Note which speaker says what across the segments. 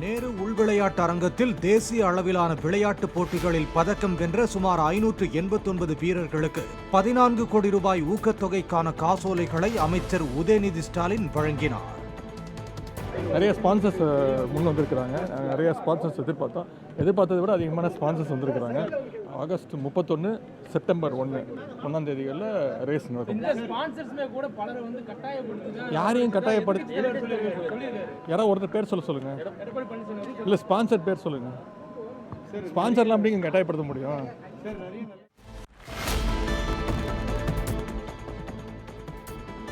Speaker 1: நேரு உள்விளையாட்டு அரங்கத்தில் தேசிய அளவிலான விளையாட்டுப் போட்டிகளில் பதக்கம் வென்ற சுமார் 589 வீரர்களுக்கு 14 கோடி ரூபாய் ஊக்கத்தொகைக்கான காசோலைகளை அமைச்சர் உதயநிதி ஸ்டாலின் வழங்கினார்.
Speaker 2: நிறைய ஸ்பான்சர்ஸ் முன் வந்திருக்கிறாங்க. நிறைய ஸ்பான்சர்ஸ் எதிர்பார்த்ததை விட அதிகமான ஸ்பான்சர்ஸ் வந்திருக்கிறாங்க. ஆகஸ்ட் 31 செப்டம்பர் 1ஆம் தேதிகளில் ரேஸ் நடக்கும். யாரையும் கட்டாயப்படுத்தி யாராவது ஒருத்தர் பேர் சொல்லுங்க. இல்லை ஸ்பான்சர் பேர் சொல்லுங்க. ஸ்பான்சர்லாம் அப்படிங்க கட்டாயப்படுத்த முடியும்.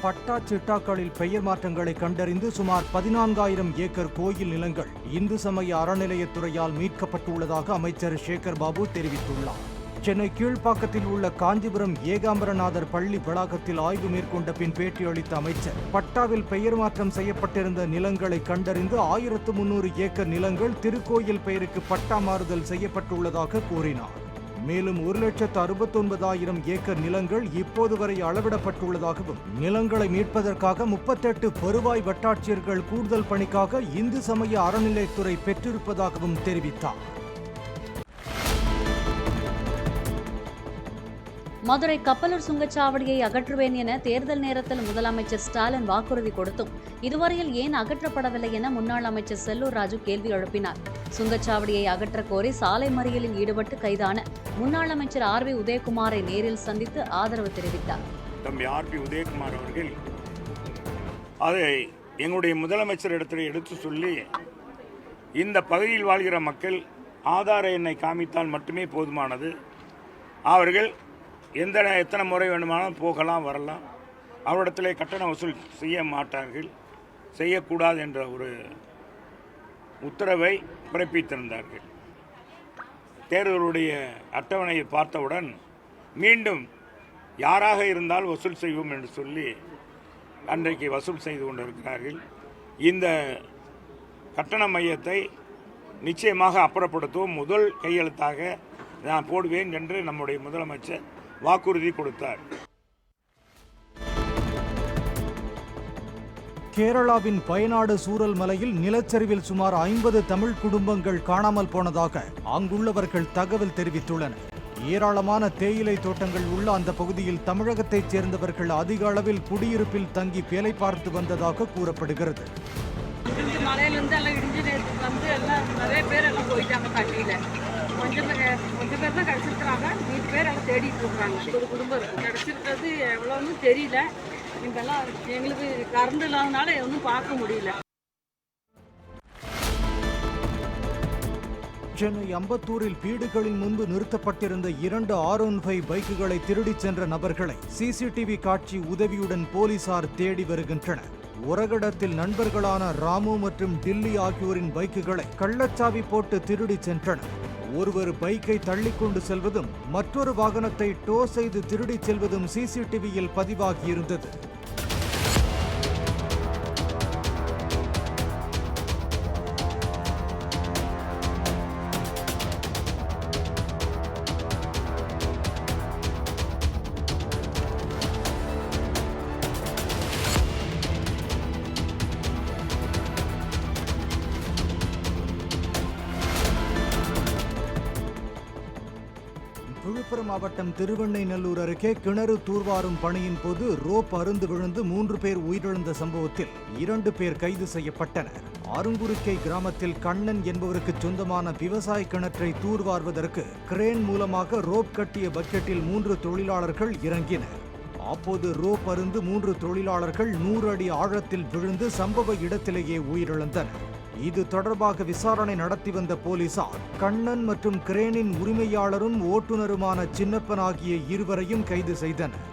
Speaker 1: பட்டா சிட்டாக்களில் பெயர் மாற்றங்களை கண்டறிந்து சுமார் 14,000 ஏக்கர் கோயில் நிலங்கள் இந்து சமய அறநிலையத்துறையால் மீட்கப்பட்டுள்ளதாக அமைச்சர் சேகர் பாபு தெரிவித்துள்ளார். சென்னை கீழ்ப்பாக்கத்தில் உள்ள காஞ்சிபுரம் ஏகாம்பரநாதர் பள்ளி வளாகத்தில் ஆய்வு மேற்கொண்ட பின் பேட்டியளித்த அமைச்சர், பட்டாவில் பெயர் மாற்றம் செய்யப்பட்டிருந்த நிலங்களை கண்டறிந்து 1300 ஏக்கர் நிலங்கள் திருக்கோயில் பெயருக்கு பட்டா மாறுதல் செய்யப்பட்டுள்ளதாக கூறினார். மேலும் 1,69,000 ஏக்கர் நிலங்கள் இப்போது வரை அளவிடப்பட்டுள்ளதாகவும், நிலங்களை மீட்பதற்காக 38 வருவாய் வட்டாட்சியர்கள் கூடுதல் பணிக்காக இந்து சமய அறநிலையத்துறை பெற்றிருப்பதாகவும் தெரிவித்தார்.
Speaker 3: மதுரை கப்பலூர் சுங்கச்சாவடியை அகற்றுவேன் என தேர்தல் நேரத்தில் முதலமைச்சர் ஸ்டாலின் வாக்குறுதி கொடுத்தும் இதுவரையில் ஏன் அகற்றப்படவில்லை என முன்னாள் அமைச்சர் செல்லூர் ராஜு கேள்வி எழுப்பினார். சுங்கச்சாவடியை அகற்ற கோரி சாலை மறியலில் ஈடுபட்டு கைதான முன்னாள் அமைச்சர் RB உதயகுமாரை நேரில் சந்தித்து ஆதரவு தெரிவித்தார்.
Speaker 4: தம்பி RB உதயகுமார் அவர்கள் அதை எங்களுடைய முதலமைச்சர் இடத்தில் எடுத்து சொல்லி, இந்த பகுதியில் வாழ்கிற மக்கள் ஆதார எண்ணை காமித்தால் மட்டுமே போதுமானது, அவர்கள் எத்தனை முறை வேண்டுமானாலும் போகலாம் வரலாம், அவரிடத்தில் கட்டண வசூல் செய்ய மாட்டார்கள், செய்யக்கூடாது என்ற ஒரு உத்தரவை பிறப்பித்திருந்தார்கள். தேர்தலுடைய அட்டவணையை பார்த்தவுடன் மீண்டும் யாராக இருந்தால் வசூல் செய்வோம் என்று சொல்லி அன்றைக்கு வசூல் செய்து கொண்டிருக்கிறார்கள். இந்த கட்டண மையத்தை நிச்சயமாக அப்புறப்படுத்துவோம், முதல் கையெழுத்தாக நான் போடுவேன் என்று நம்முடைய முதலமைச்சர் வாக்குறுதி கொடுத்தார்.
Speaker 1: கேரளாவின் வயநாடு சூரல் மலையில் நிலச்சரிவில் சுமார் 50 தமிழ் குடும்பங்கள் காணாமல் போனதாக அங்குள்ளவர்கள் தகவல் தெரிவித்துள்ளனர். ஏராளமான தேயிலை தோட்டங்கள் உள்ள அந்த பகுதியில் தமிழகத்தைச் சேர்ந்தவர்கள் அதிக அளவில் குடியிருப்பில் தங்கி வேலை பார்த்து வந்ததாக கூறப்படுகிறது.
Speaker 5: மலையிலிருந்து எல்லாம் இடிஞ்சு வந்து எல்லாம் நிறைய பேர் எல்லாம் போயிட்டாங்க. தண்ணியில் கொஞ்சம் பேர் தான் கிடச்சிருக்கிறாங்க. 100 பேர் எல்லாம் தேடிட்டு இருக்கிறாங்க. ஒரு குடும்பம் கிடச்சிருக்கிறது எவ்வளோன்னு தெரியல. இங்கெல்லாம் எங்களுக்கு கரண்ட் இல்லாதனால ஒன்றும் பார்க்க முடியல.
Speaker 1: சென்னை அம்பத்தூரில் வீடுகளின் முன்பு நிறுத்தப்பட்டிருந்த 2 R15 பைக்குகளை திருடிச் சென்ற நபர்களை CCTV காட்சி உதவியுடன் போலீசார் தேடி வருகின்றனர். உரகடத்தில் நண்பர்களான ராமு மற்றும் டில்லி ஆகியோரின் பைக்குகளை கள்ளச்சாவி போட்டு திருடி சென்றனர். ஒருவர் பைக்கை தள்ளிக்கொண்டு செல்வதும் மற்றொரு வாகனத்தை டோ செய்து திருடிச் செல்வதும் CCTVயில் பதிவாகியிருந்தது. விழுப்புரம் மாவட்டம் திருவெண்ணைநல்லூர் அருகே கிணறு தூர்வாரும் பணியின் போது ரோப் அறுந்து விழுந்து 3 பேர் உயிரிழந்த சம்பவத்தில் 2 பேர் கைது செய்யப்பட்டனர். அருங்குருக்கை கிராமத்தில் கண்ணன் என்பவருக்கு சொந்தமான விவசாய கிணற்றை தூர்வார்வதற்கு கிரேன் மூலமாக ரோப் கட்டிய பக்கெட்டில் 3 தொழிலாளர்கள் இறங்கினர். அப்போது ரோப் அறுந்து 3 தொழிலாளர்கள் 100 அடி ஆழத்தில் விழுந்து சம்பவ இடத்திலேயே உயிரிழந்தனர். இது தொடர்பாக விசாரணை நடத்தி வந்த போலீசார் கண்ணன் மற்றும் கிரேனின் உரிமையாளரும் ஓட்டுநருமான சின்னப்பன் ஆகிய இருவரையும் கைது செய்தனர்.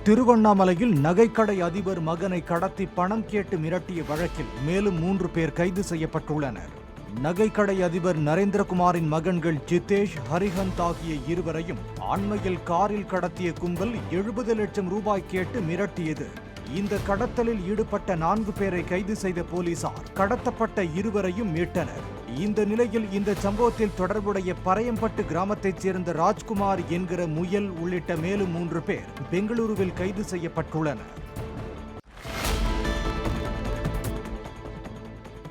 Speaker 1: திருவண்ணாமலையில் நகைக்கடை அதிபர் மகனை கடத்தி பணம் கேட்டு மிரட்டிய வழக்கில் மேலும் 3 பேர் கைது செய்யப்பட்டுள்ளனர். நகைக்கடை அதிபர் நரேந்திரகுமாரின் மகன்கள் ஜிதேஷ், ஹரிஹந்த் ஆகிய இருவரையும் அண்மையில் காரில் கடத்திய கும்பல் 70 லட்சம் ரூபாய் கேட்டு மிரட்டியது. இந்த கடத்தலில் ஈடுபட்ட 4 பேரை கைது செய்த போலீசார் கடத்தப்பட்ட இருவரையும் மீட்டனர். இந்த நிலையில் இந்த சம்பவத்தில் தொடர்புடைய பரையம்பட்டு கிராமத்தைச் சேர்ந்த ராஜ்குமார் என்கிற முயல் உள்ளிட்ட மேலும் 3 பேர் பெங்களூருவில் கைது செய்யப்பட்டுள்ளனர்.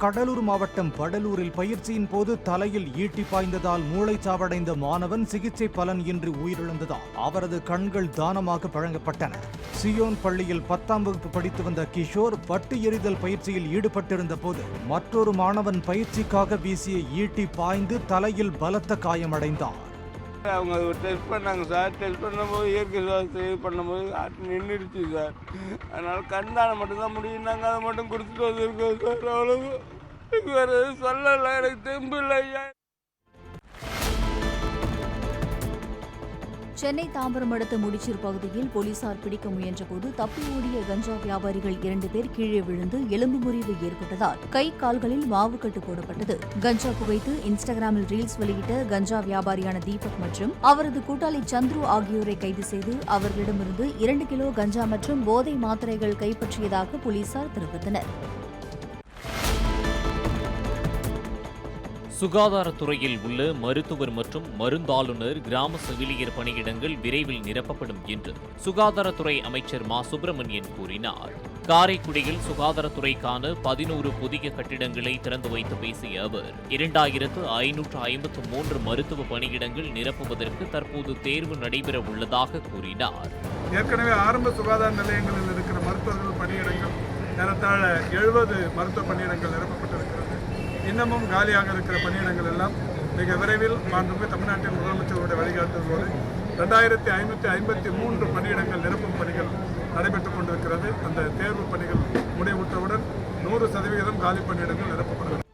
Speaker 1: கடலூர் மாவட்டம் வடலூரில் பயிற்சியின் போது தலையில் ஈட்டி பாய்ந்ததால் மூளைச்சாவடைந்த மாணவன் சிகிச்சை பலன் இன்றி உயிரிழந்ததால் அவரது கண்கள் தானமாக வழங்கப்பட்டன. சியோன் பள்ளியில் 10ஆம் வகுப்பு படித்து வந்த கிஷோர் வட்டு எறிதல் பயிற்சியில் ஈடுபட்டிருந்த போது மற்றொரு மாணவன் பயிற்சிக்காக வீசிய ஈட்டி பாய்ந்து தலையில் பலத்த காயமடைந்தார்.
Speaker 6: அவங்க டெஸ்ட் பண்ணாங்க சார். டெஸ்ட் பண்ணும்போது இயற்கை சுவாசத்தை பண்ணும்போது நின்றுடுச்சு சார். அதனால் கண்தானம் மட்டும்தான் முடியும். நாங்கள் அதை மட்டும் கொடுத்துட்டு வந்துருக்கோம் சார். அவ்வளவு வேறு எதுவும் சொல்லலை. எனக்கு தெம்பு இல்லை.
Speaker 7: சென்னை தாம்பரம் அடுத்த முடிச்சூர் பகுதியில் போலீசார் பிடிக்க முயன்றபோது தப்பி ஓடிய கஞ்சா வியாபாரிகள் 2 பேர் கீழே விழுந்து எலும்பு முறிவு ஏற்பட்டதால் கை கால்களில் மாவு கட்டு போடப்பட்டது. கஞ்சா புகைத்து இன்ஸ்டாகிராமில் ரீல்ஸ் வெளியிட்ட கஞ்சா வியாபாரியான தீபக் மற்றும் அவரது கூட்டாளி சந்துரு ஆகியோரை கைது செய்து அவர்களிடமிருந்து 2 கிலோ கஞ்சா மற்றும் போதை மாத்திரைகள் கைப்பற்றியதாக போலீசார் தெரிவித்தனர்.
Speaker 8: சுகாதாரத்துறையில் உள்ள மருத்துவர் மற்றும் மருந்தாளுநர் கிராம செவிலியர் பணியிடங்கள் விரைவில் நிரப்பப்படும் என்று சுகாதாரத்துறை அமைச்சர் மா சுப்பிரமணியன் கூறினார். காரைக்குடியில் சுகாதாரத்துறைக்கான 11 புதிய கட்டிடங்களை திறந்து வைத்து பேசிய அவர் 2553 மருத்துவ பணியிடங்கள் நிரப்புவதற்கு தற்போது தேர்வு நடைபெற உள்ளதாக கூறினார்.
Speaker 9: ஏற்கனவே ஆரம்ப சுகாதார நிலையங்களில் இருக்கிற மருத்துவர்கள் பணியிடங்கள் ஏறத்தாழ 70 மருத்துவ பணியிடங்கள் நிரப்பப்பட்டிருக்கிறது. இன்னமும் காலியாக இருக்கிற பணியிடங்கள் எல்லாம் மிக விரைவில் மாண்புமிகு தமிழ்நாட்டின் முதலமைச்சருடைய வழிகாட்டுதலோடு 2553 பணியிடங்கள் நிரப்பும் பணிகள் நடைபெற்றுக் கொண்டிருக்கிறது. அந்த தேர்வு பணிகள் முடிவுற்றவுடன் 100% காலி பணியிடங்கள் நிரப்பப்படும்.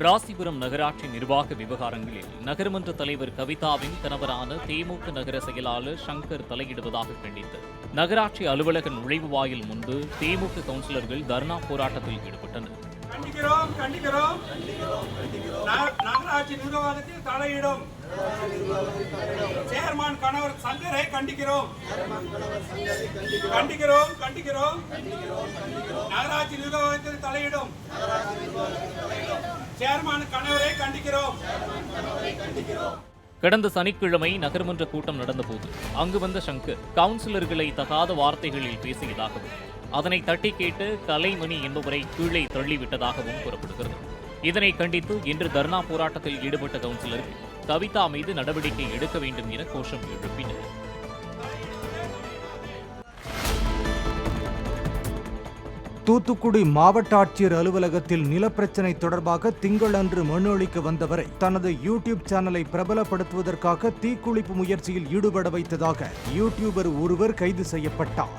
Speaker 8: ராசிபுரம் நகராட்சி நிர்வாக விவகாரங்களில் நகர்மன்ற தலைவர் கவிதாவின் கணவரான தேமுக நகர செயலாளர் சங்கர் தலையிடுவதாக கண்டித்து நகராட்சி அலுவலக நுழைவு வாயில் முன்பு தேமுக கவுன்சிலர்கள் தர்ணா போராட்டத்தில் ஈடுபட்டனர்.
Speaker 10: நகராட்சி நிர்வாகத்தில் தலையிடும் சேர்மான் கணவர் சங்கரை கண்டிக்கிறோம். நகராட்சி நிர்வாகத்தில் தலையிடும் சேர்மான் கணவரை கண்டிக்கிறோம்.
Speaker 8: கடந்த சனிக்கிழமை நகர்மன்ற கூட்டம் நடந்தபோது அங்கு வந்த சங்கர் கவுன்சிலர்களை தகாத வார்த்தைகளில் பேசியதாகவும் அதனை தட்டி கேட்டு கலைமணி என்பவரை கீழே தள்ளிவிட்டதாகவும் கூறப்படுகிறது. இதனை கண்டித்து இன்று தர்ணா போராட்டத்தில் ஈடுபட்ட கவுன்சிலர்கள் கவிதா மீது நடவடிக்கை எடுக்க வேண்டும் என கோஷம் எழுப்பினர்.
Speaker 1: தூத்துக்குடி மாவட்ட ஆட்சியர் அலுவலகத்தில் நிலப்பிரச்சினை தொடர்பாக திங்களன்று மனு அளிக்க வந்தவரை தனது யூடியூப் சேனலை பிரபலப்படுத்துவதற்காக தீக்குளிப்பு முயற்சியில் ஈடுபட வைத்ததாக யூடியூபர் ஒருவர் கைது செய்யப்பட்டார்.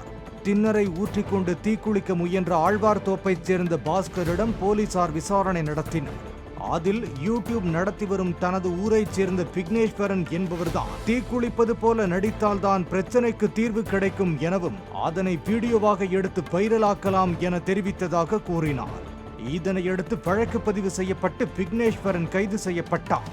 Speaker 1: திண்ணறை ஊற்றிக்கொண்டு தீக்குளிக்க முயன்ற ஆழ்வார்தோப்பைச் சேர்ந்த பாஸ்கரிடம் போலீசார் விசாரணை நடத்தினர். அதில் யூடியூப் நடத்தி வரும் தனது ஊரைச் சேர்ந்த விக்னேஸ்வரன் என்பவர்தான் தீக்குளிப்பது போல நடித்தால்தான் பிரச்சனைக்கு தீர்வு கிடைக்கும் எனவும் அதனை வீடியோவாக எடுத்து வைரலாக்கலாம் என தெரிவித்ததாக கூறினார். இதனையடுத்து வழக்கு பதிவு செய்யப்பட்டு விக்னேஸ்வரன் கைது செய்யப்பட்டார்.